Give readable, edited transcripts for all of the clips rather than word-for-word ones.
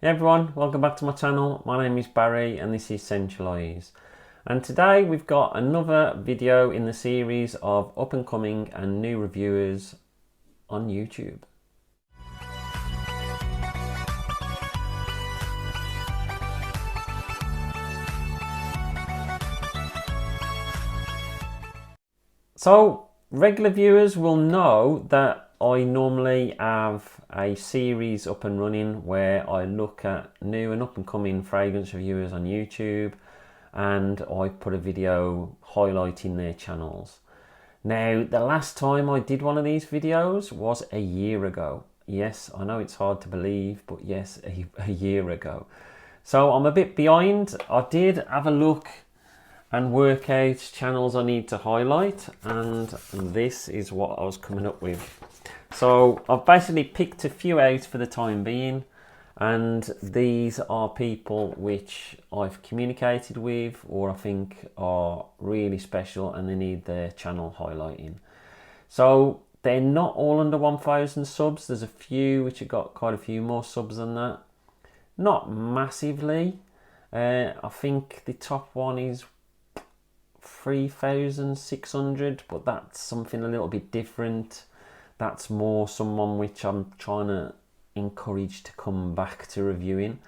Hey everyone, welcome back to my channel. My name is Barry and this is Centralise. And today we've got another video in the series of up and coming and new reviewers on YouTube. So regular viewers will know that I normally have a series up and running where I look at new and up and coming fragrance reviewers on YouTube and I put a video highlighting their channels. Now, the last time I did one of these videos was a year ago. Yes, I know it's hard to believe, but yes, a year ago. So I'm a bit behind. I did have a look and work out channels I need to highlight, and this is what I was coming up with. So I've basically picked a few out for the time being, and these are people which I've communicated with or I think are really special and they need their channel highlighting. So they're not all under 1,000 subs. There's a few which have got quite a few more subs than that. Not massively. I think the top one is 3,600, but that's something a little bit different. That's more someone which I'm trying to encourage to come back to reviewing.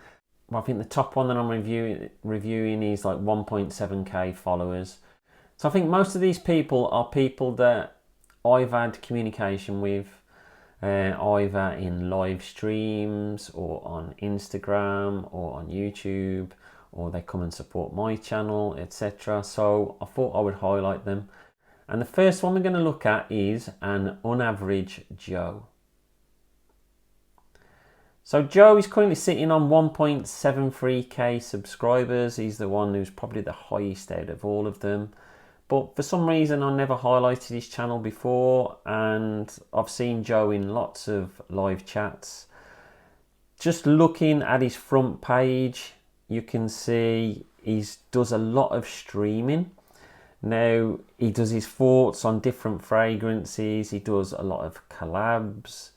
I think the top one that I'm reviewing is like 1.7k followers. So I think most of these people are people that I've had communication with, either in live streams or on Instagram or on YouTube, or they come and support my channel, etc. So I thought I would highlight them. And the first one we're going to look at is an unaverage Joe. So Joe is currently sitting on 1.73k subscribers. He's the one who's probably the highest out of all of them. But for some reason I never highlighted his channel before, and I've seen Joe in lots of live chats. Just looking at his front page, you can see he does a lot of streaming. Now, he does his thoughts on different fragrances. He does a lot of collabs.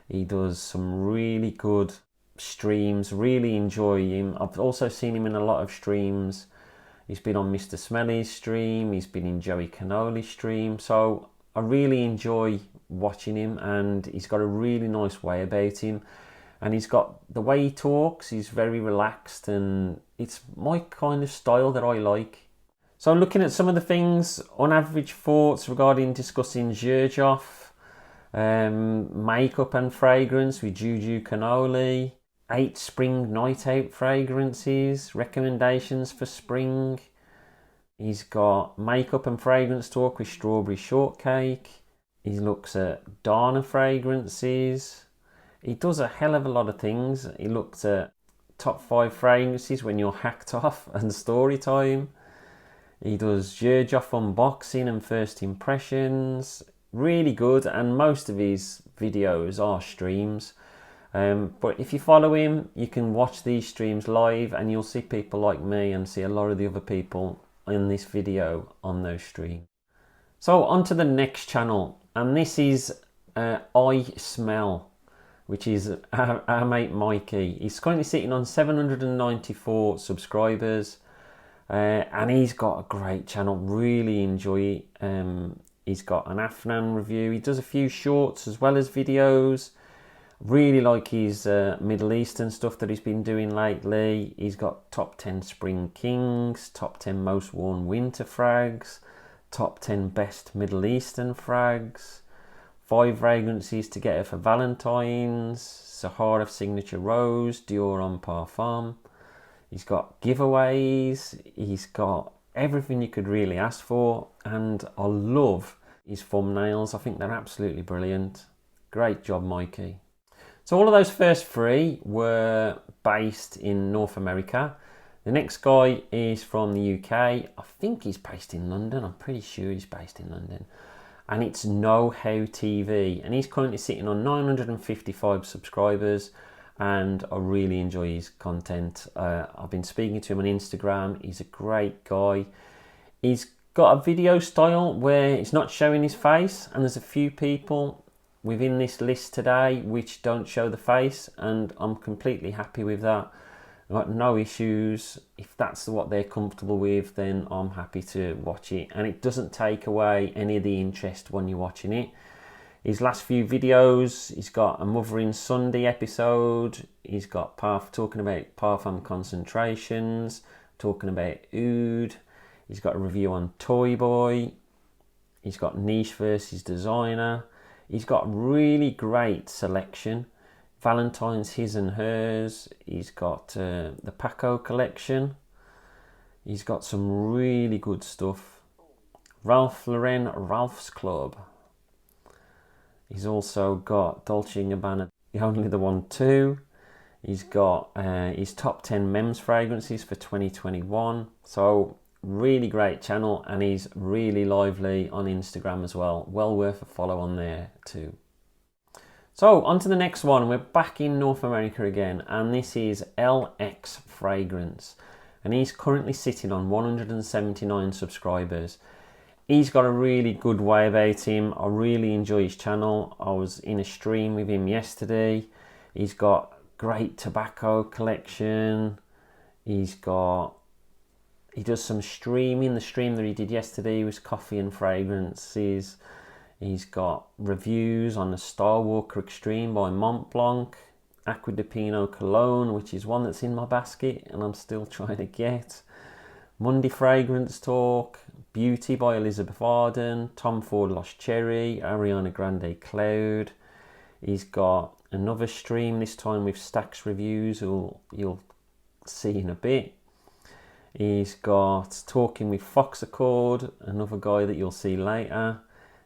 He does some really good streams. Really enjoy him. I've also seen him in a lot of streams. He's been on Mr. Smelly's stream. He's been in Joey Cannoli's stream. So I really enjoy watching him, and he's got a really nice way about him. And he's got the way he talks, he's very relaxed, and it's my kind of style that I like. So looking at some of the things, on average thoughts regarding discussing Xerjoff, makeup and fragrance with Juju Cannoli, 8 spring night out fragrances, recommendations for spring. He's got makeup and fragrance talk with Strawberry Shortcake. He looks at Dana fragrances. He does a hell of a lot of things. He looks at top 5 fragrances when you're hacked off and story time. He does Xerjoff unboxing and first impressions. Really good, and most of his videos are streams. But if you follow him, you can watch these streams live and you'll see people like me and see a lot of the other people in this video on those streams. So on to the next channel, and this is I Smell, which is our mate Mikey. He's currently sitting on 794 subscribers. And he's got a great channel, really enjoy it. He's got an Afnan review. He does a few shorts as well as videos. Really like his Middle Eastern stuff that he's been doing lately. He's got top 10 Spring Kings, top 10 most worn winter frags, top 10 best Middle Eastern frags, 5 fragrances to get her for Valentine's, Sahara Signature Rose, Dior Homme Parfum. He's got giveaways, he's got everything you could really ask for, and I love his thumbnails. I think they're absolutely brilliant. Great job, Mikey. So all of those first 3 were based in North America. The next guy is from the UK. I think he's based in London. I'm pretty sure he's based in London. And it's KnowHowTV, and he's currently sitting on 955 subscribers. And I really enjoy his content. I've been speaking to him on Instagram. He's a great guy. He's got a video style where he's not showing his face, and there's a few people within this list today which don't show the face, and I'm completely happy with that. I've got no issues. If that's what they're comfortable with, then I'm happy to watch it, and it doesn't take away any of the interest when you're watching it. His last few videos, he's got a Mothering Sunday episode, he's got talking about parfum concentrations, talking about oud, he's got a review on Toy Boy, he's got niche versus designer, he's got really great selection, Valentine's His and Hers, he's got the Paco collection, he's got some really good stuff, Ralph Lauren Ralph's Club. He's also got Dolce & Gabbana, the Only the One too. He's got his top 10 men's fragrances for 2021. So really great channel, and he's really lively on Instagram as well. Well worth a follow on there too. So on to the next one. We're back in North America again, and this is LX Fragrance. And he's currently sitting on 179 subscribers. He's got a really good way about him. I really enjoy his channel. I was in a stream with him yesterday. He's got great tobacco collection. He does some streaming. The stream that he did yesterday was coffee and fragrances. He's got reviews on the Star Walker Extreme by Mont Blanc, Acqua di Pino Cologne, which is one that's in my basket and I'm still trying to get. Monday Fragrance Talk, Beauty by Elizabeth Arden, Tom Ford Lost Cherry, Ariana Grande Cloud. He's got another stream, this time with Stax Reviews, who you'll see in a bit. He's got Talking with Fox Accord, another guy that you'll see later.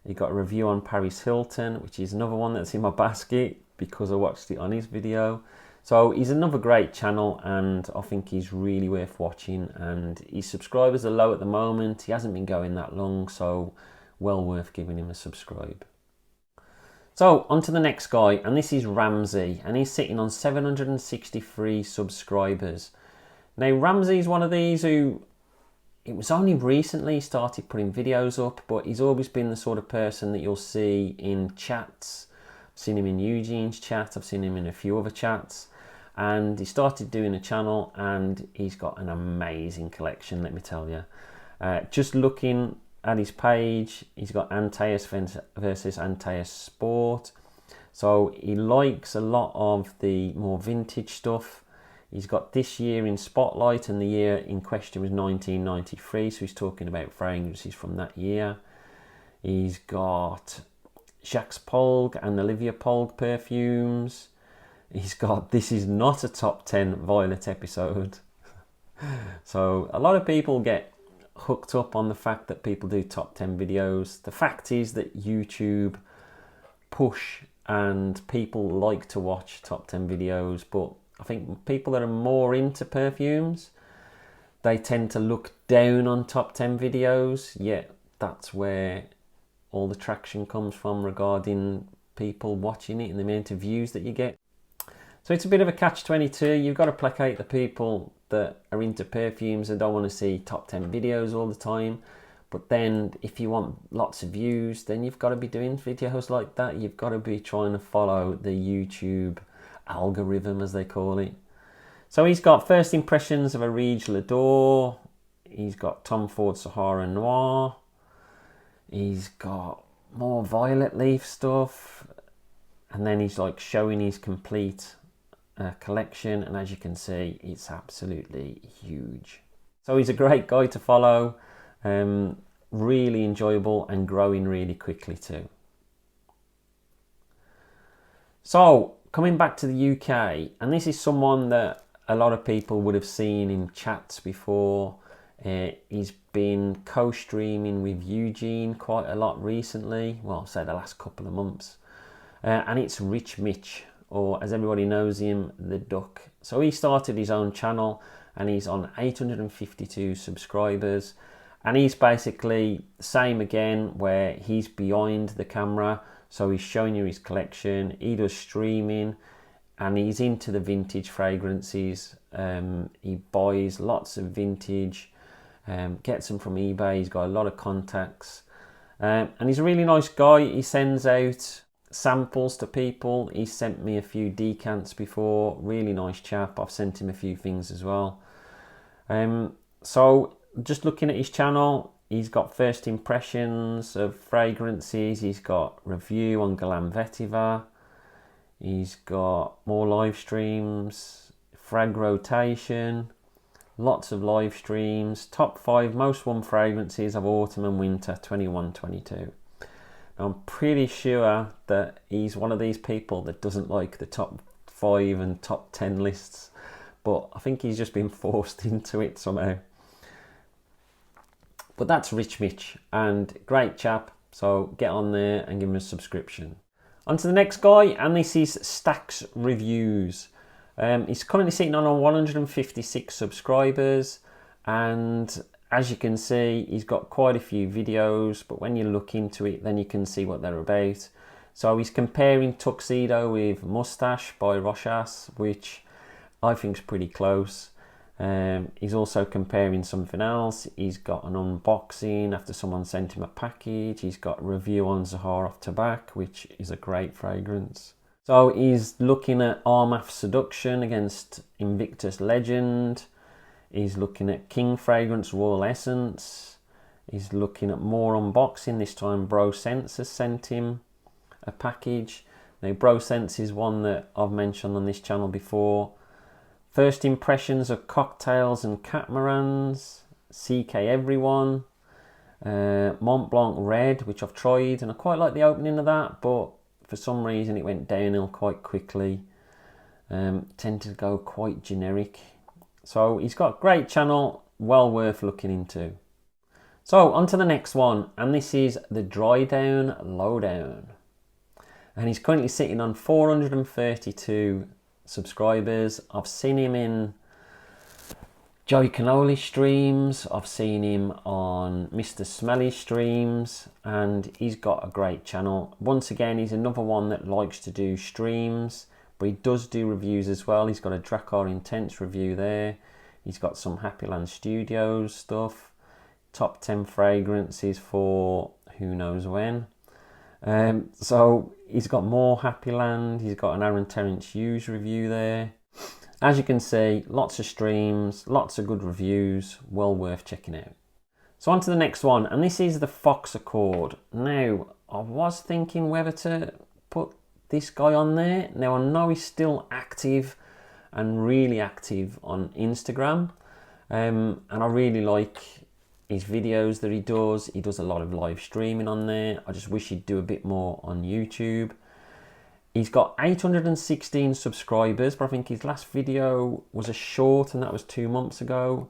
He got a review on Paris Hilton, which is another one that's in my basket because I watched it on his video. So he's another great channel, and I think he's really worth watching, and his subscribers are low at the moment. He hasn't been going that long, so well worth giving him a subscribe. So on to the next guy, and this is Ramsey, and he's sitting on 763 subscribers. Now Ramsey is one of these who, it was only recently he started putting videos up, but he's always been the sort of person that you'll see in chats. I've seen him in Eugene's chat, I've seen him in a few other chats. And he started doing a channel, and he's got an amazing collection, let me tell you. Just looking at his page, he's got Antaeus versus Antaeus Sport. So he likes a lot of the more vintage stuff. He's got this year in Spotlight, and the year in question was 1993, so he's talking about fragrances from that year. He's got Jacques Polg and Olivia Polg perfumes. He's got This Is Not a Top 10 Violet episode. So a lot of people get hooked up on the fact that people do top 10 videos. The fact is that YouTube push and people like to watch top 10 videos, but I think people that are more into perfumes, they tend to look down on top 10 videos, yet that's where all the traction comes from regarding people watching it and the amount of views that you get. So it's a bit of a catch-22. You've got to placate the people that are into perfumes and don't want to see top 10 videos all the time. But then if you want lots of views, then you've got to be doing videos like that. You've got to be trying to follow the YouTube algorithm, as they call it. So he's got First Impressions of a Riege L'Adore. He's got Tom Ford Sahara Noir. He's got more Violet Leaf stuff. And then he's like showing his complete collection, and as you can see, it's absolutely huge. So he's a great guy to follow, really enjoyable and growing really quickly too. So coming back to the UK, and this is someone that a lot of people would have seen in chats before. He's been co-streaming with Eugene quite a lot recently, well, say the last couple of months. And it's Rich Mitch, or as everybody knows him, the Duck. So he started his own channel, and he's on 852 subscribers, and he's basically the same again, where he's behind the camera, so he's showing you his collection. He does streaming, and he's into the vintage fragrances. He buys lots of vintage, gets them from eBay. He's got a lot of contacts, and he's a really nice guy. He sends out samples to people. He sent me a few decants before. Really nice chap. I've sent him a few things as well. So just looking at his channel, he's got first impressions of fragrances. He's got review on Galan Vetiver. He's got more live streams, frag rotation, lots of live streams, top 5 most won fragrances of autumn and winter 21-22. I'm pretty sure that he's one of these people that doesn't like the top 5 and top 10 lists, but I think he's just been forced into it somehow. But that's Rich Mitch, and great chap, so get on there and give him a subscription. On to the next guy, and this is Stacks Reviews. He's currently sitting on 156 subscribers, and as you can see, he's got quite a few videos, but when you look into it, then you can see what they're about. So he's comparing Tuxedo with Mustache by Rochas, which I think is pretty close. He's also comparing something else. He's got an unboxing after someone sent him a package. He's got a review on Zaharoff Tobacco, which is a great fragrance. So he's looking at Armaf Seduction against Invictus Legend. He's looking at King Fragrance Royal Essence. He's looking at more unboxing. This time Bro Sense has sent him a package. Now Bro Sense is one that I've mentioned on this channel before. First impressions of cocktails and catamarans, CK Everyone, Mont Blanc Red, which I've tried, and I quite like the opening of that, but for some reason it went downhill quite quickly. Tend to go quite generic. So he's got a great channel, well worth looking into. So on to the next one, and this is the Dry Down Lowdown. And he's currently sitting on 432 subscribers. I've seen him in Joey Cannoli streams, I've seen him on Mr. Smelly streams, and he's got a great channel. Once again, he's another one that likes to do streams, but he does do reviews as well. He's got a Drakkar Intense review there. He's got some Happyland Studios stuff, top 10 fragrances for who knows when. So he's got more Happyland. He's got an Aaron Terence Hughes review there. As you can see, lots of streams, lots of good reviews, well worth checking out. So on to the next one, and this is the Fox Accord. Now, I was thinking whether to put this guy on there. Now, I know he's still active and really active on Instagram, and I really like his videos that he does. He does a lot of live streaming on there. I just wish he'd do a bit more on YouTube. He's got 816 subscribers, but I think his last video was a short, and that was 2 months ago.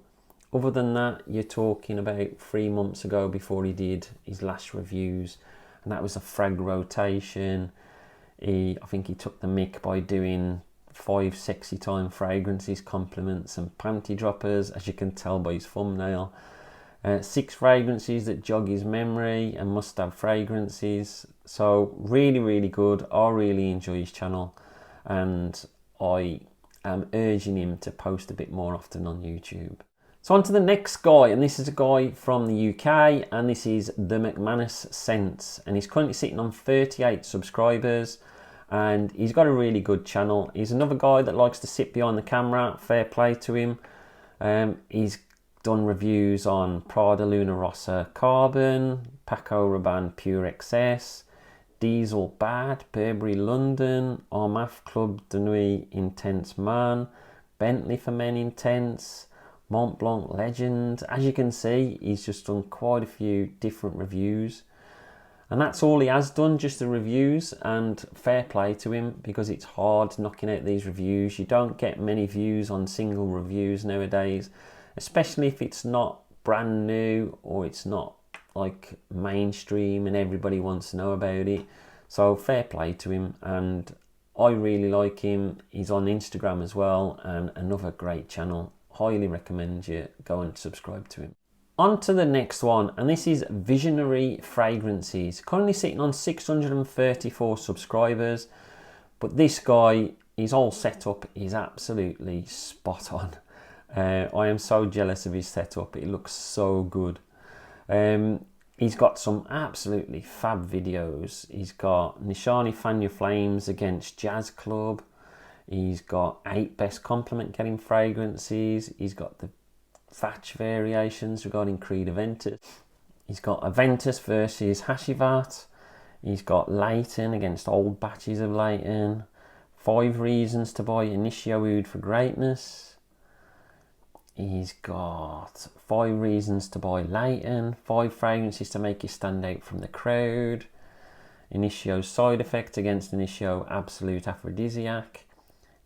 Other than that, you're talking about 3 months ago before he did his last reviews, and that was a frag rotation. I think he took the mick by doing 5 sexy time fragrances, compliments and panty droppers, as you can tell by his thumbnail. 6 fragrances that jog his memory and must-have fragrances. So really good. I really enjoy his channel, and I am urging him to post a bit more often on YouTube. So on to the next guy, and this is a guy from the UK, and this is the Midas Sense, and he's currently sitting on 38 subscribers, and he's got a really good channel. He's another guy that likes to sit behind the camera. Fair play to him. He's done reviews on Prada Luna Rossa Carbon, Paco Rabanne Pure XS, Diesel Bad, Burberry London, Armaf Club de Nuit Intense Man, Bentley for Men Intense, Mont Blanc Legend. As you can see, he's just done quite a few different reviews, and that's all he has done, just the reviews, and fair play to him, because it's hard knocking out these reviews. You don't get many views on single reviews nowadays, especially if it's not brand new or it's not like mainstream and everybody wants to know about it. So fair play to him, and I really like him. He's on Instagram as well, and another great channel. Highly recommend you go and subscribe to him. On to the next one, and this is Visionary Fragrances. Currently sitting on 634 subscribers, but this guy, his whole setup is absolutely spot on. I am so jealous of his setup. It looks so good. He's got some absolutely fab videos. He's got Nishani Fan Your Flames against Jazz Club. He's got 8 best compliment getting fragrances. He's got the Vatch variations regarding Creed Aventus. He's got Aventus versus Hashivat. He's got Leighton against old batches of Leighton. 5 reasons to buy Initio Oud for Greatness. He's got 5 reasons to buy Leighton. 5 fragrances to make you stand out from the crowd. Initio's side effect against Initio Absolute Aphrodisiac.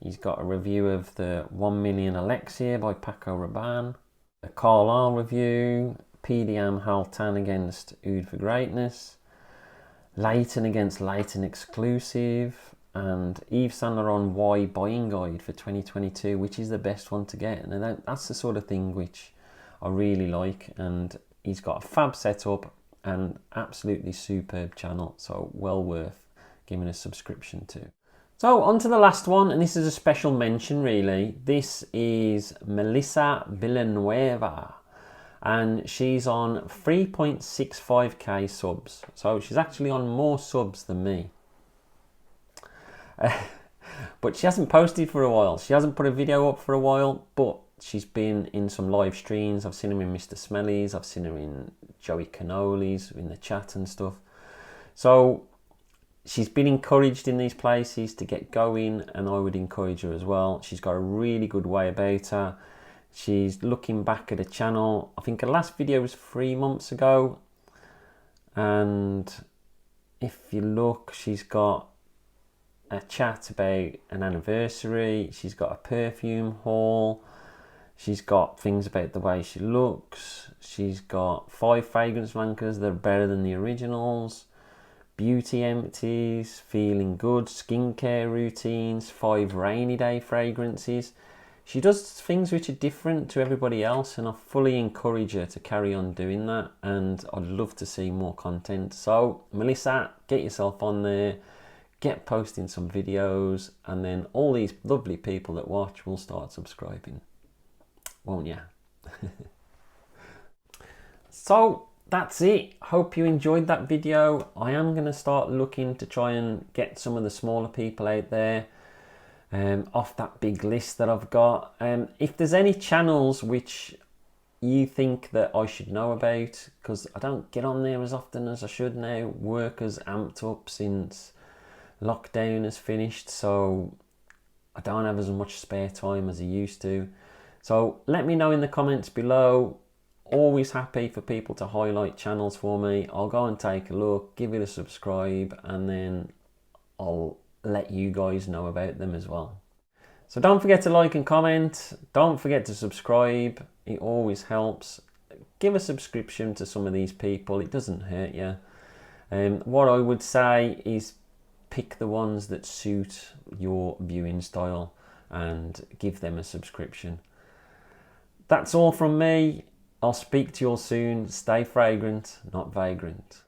He's got a review of the 1 Million Elixir by Paco Rabanne. A Carlisle review. PDM Haltan against Oud for Greatness. Leighton against Leighton Exclusive. And Yves Saint Laurent Y buying guide for 2022, which is the best one to get. And that's the sort of thing which I really like. And he's got a fab setup and absolutely superb channel. So well worth giving a subscription to. So on to the last one, and this is a special mention really. This is Melissa Villanueva, and she's on 3.65k subs. So she's actually on more subs than me. But she hasn't posted for a while. She hasn't put a video up for a while, but she's been in some live streams. I've seen her in Mr. Smelly's, I've seen her in Joey Cannoli's, in the chat and stuff. So she's been encouraged in these places to get going, and I would encourage her as well. She's got a really good way about her. She's looking back at a channel. I think her last video was 3 months ago. And if you look, she's got a chat about an anniversary. She's got a perfume haul. She's got things about the way she looks. She's got 5 fragrance rankers that are better than the originals. Beauty empties, feeling good, skincare routines, 5 rainy day fragrances. She does things which are different to everybody else, and I fully encourage her to carry on doing that, and I'd love to see more content. So Melissa, get yourself on there, get posting some videos, and then all these lovely people that watch will start subscribing, won't ya? So that's it. Hope you enjoyed that video. I am going to start looking to try and get some of the smaller people out there off that big list that I've got. If there's any channels which you think that I should know about, because I don't get on there as often as I should now. Work has amped up since lockdown has finished, so I don't have as much spare time as I used to. So let me know in the comments below. Always happy for people to highlight channels for me. I'll go and take a look, give it a subscribe, and then I'll let you guys know about them as well. So don't forget to like and comment. Don't forget to subscribe. It always helps. Give a subscription to some of these people. It doesn't hurt you. What I would say is pick the ones that suit your viewing style and give them a subscription. That's all from me. I'll speak to you all soon. Stay fragrant, not vagrant.